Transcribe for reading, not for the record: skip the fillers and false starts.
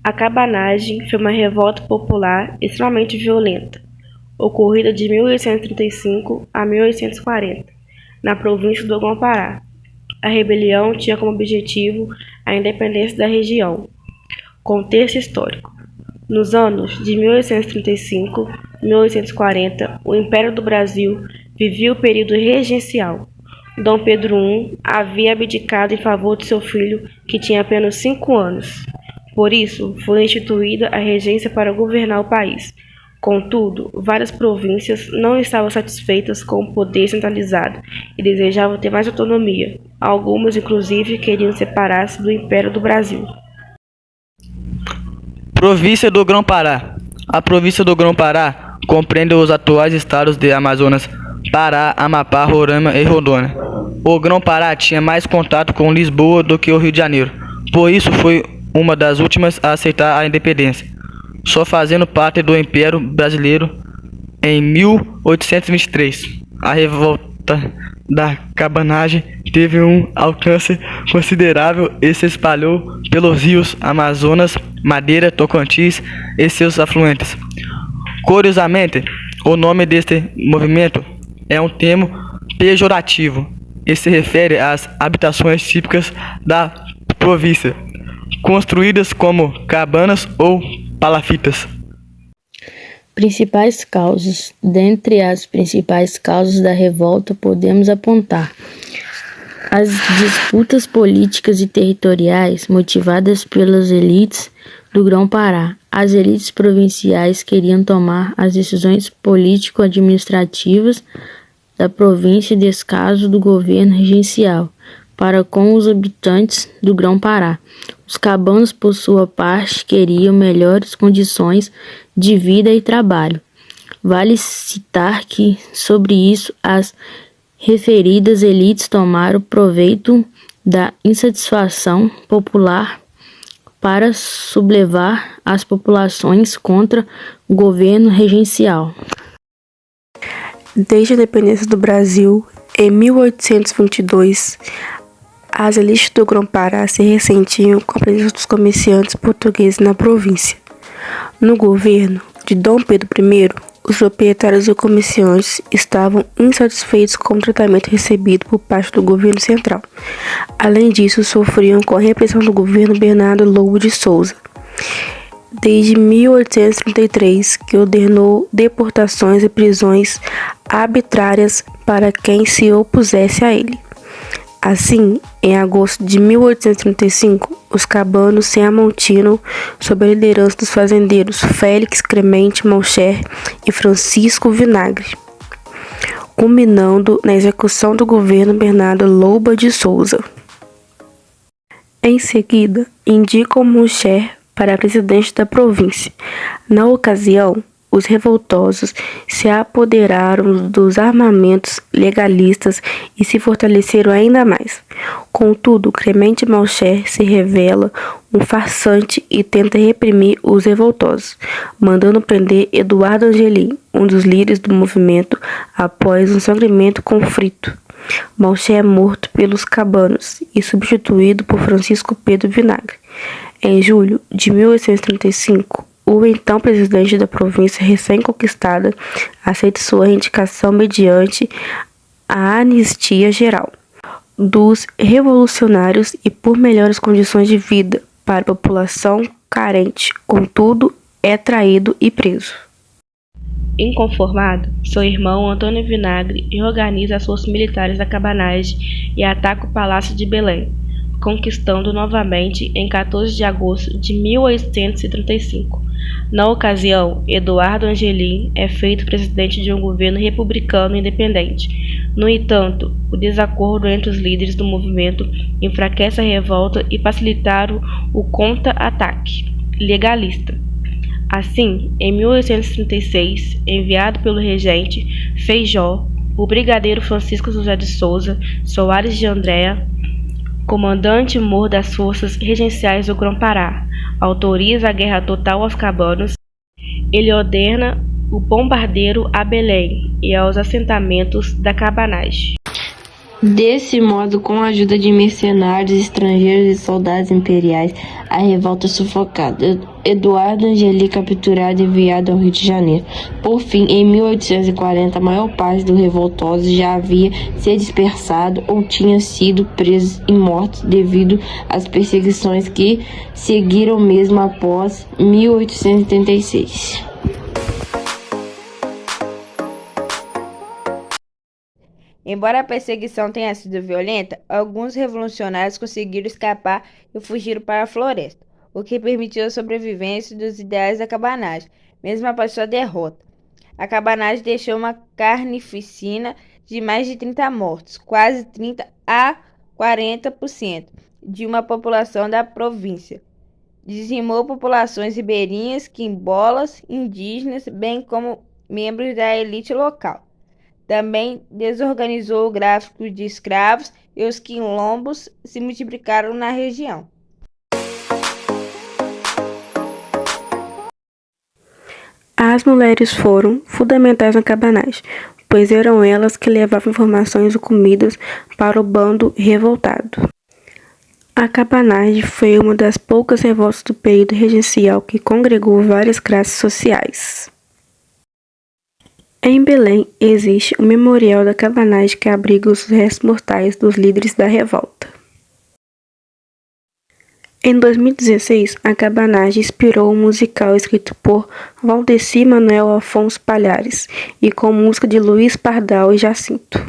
A cabanagem foi uma revolta popular extremamente violenta, ocorrida de 1835 a 1840, na província do Grão-Pará. A rebelião tinha como objetivo a independência da região. Contexto histórico. Nos anos de 1835 e 1840, o Império do Brasil vivia o período regencial. Dom Pedro I havia abdicado em favor de seu filho, que tinha apenas 5 anos. Por isso, foi instituída a regência para governar o país. Contudo, várias províncias não estavam satisfeitas com o poder centralizado e desejavam ter mais autonomia. Algumas, inclusive, queriam separar-se do Império do Brasil. Província do Grão-Pará. A província do Grão-Pará compreende os atuais estados de Amazonas, Pará, Amapá, Roraima e Rondônia. O Grão-Pará tinha mais contato com Lisboa do que o Rio de Janeiro, por isso foi uma das últimas a aceitar a independência, só fazendo parte do Império Brasileiro em 1823. A revolta da cabanagem teve um alcance considerável e se espalhou pelos rios Amazonas, Madeira, Tocantins e seus afluentes. Curiosamente, o nome deste movimento é um termo pejorativo e se refere às habitações típicas da província, construídas como cabanas ou palafitas. Principais causas. Dentre as principais causas da revolta podemos apontar as disputas políticas e territoriais motivadas pelas elites do Grão-Pará. As elites provinciais queriam tomar as decisões político-administrativas da província em descaso do governo regencial para com os habitantes do Grão-Pará. Os cabanos, por sua parte, queriam melhores condições de vida e trabalho. Vale citar que, sobre isso, as referidas elites tomaram proveito da insatisfação popular para sublevar as populações contra o governo regencial. Desde a independência do Brasil, em 1822, as elites do Grão-Pará se ressentiam com a presença dos comerciantes portugueses na província. No governo de Dom Pedro I, os proprietários e comerciantes estavam insatisfeitos com o tratamento recebido por parte do governo central. Além disso, sofriam com a repressão do governo Bernardo Lobo de Souza, desde 1833, que ordenou deportações e prisões arbitrárias para quem se opusesse a ele. Assim, em agosto de 1835, os cabanos se amontinam sob a liderança dos fazendeiros Félix Clemente Malcher e Francisco Vinagre, culminando na execução do governo Bernardo Lobo de Souza. Em seguida, indicam Malcher para presidente da província. Na ocasião, os revoltosos se apoderaram dos armamentos legalistas e se fortaleceram ainda mais. Contudo, Clemente Malcher se revela um farsante e tenta reprimir os revoltosos, mandando prender Eduardo Angelim, um dos líderes do movimento, após um sangrento conflito. Malcher é morto pelos cabanos e substituído por Francisco Pedro Vinagre. Em julho de 1835, o então presidente da província recém-conquistada aceita sua reivindicação mediante a anistia geral dos revolucionários e por melhores condições de vida para a população carente. Contudo, é traído e preso. Inconformado, seu irmão Antônio Vinagre reorganiza as forças militares da cabanagem e ataca o Palácio de Belém, conquistando novamente em 14 de agosto de 1835. Na ocasião, Eduardo Angelim é feito presidente de um governo republicano independente. No entanto, o desacordo entre os líderes do movimento enfraquece a revolta e facilitaram o contra-ataque legalista. Assim, em 1836, enviado pelo regente Feijó, o brigadeiro Francisco José de Souza Soares de Andréa, comandante-mor das forças regenciais do Grão-Pará, autoriza a guerra total aos cabanos. Ele ordena o bombardeio a Belém e aos assentamentos da cabanagem. Desse modo, com a ajuda de mercenários estrangeiros e soldados imperiais, a revolta sufocada. Eduardo Angeli capturado e enviado ao Rio de Janeiro. Por fim, em 1840, a maior parte dos revoltosos já havia se dispersado ou tinha sido presos e mortos devido às perseguições que seguiram mesmo após 1886. Embora a perseguição tenha sido violenta, alguns revolucionários conseguiram escapar e fugiram para a floresta, o que permitiu a sobrevivência dos ideais da cabanagem, mesmo após sua derrota. A cabanagem deixou uma carnificina de mais de 30 mortos, quase 30 a 40% de uma população da província. Dizimou populações ribeirinhas, quimbolas, indígenas, bem como membros da elite local. Também desorganizou o tráfico de escravos e os quilombos se multiplicaram na região. As mulheres foram fundamentais na cabanagem, pois eram elas que levavam informações e comidas para o bando revoltado. A cabanagem foi uma das poucas revoltas do período regencial que congregou várias classes sociais. Em Belém existe o Memorial da Cabanagem que abriga os restos mortais dos líderes da revolta. Em 2016, a cabanagem inspirou um musical escrito por Valdeci Manuel Afonso Palhares e com música de Luiz Pardal e Jacinto.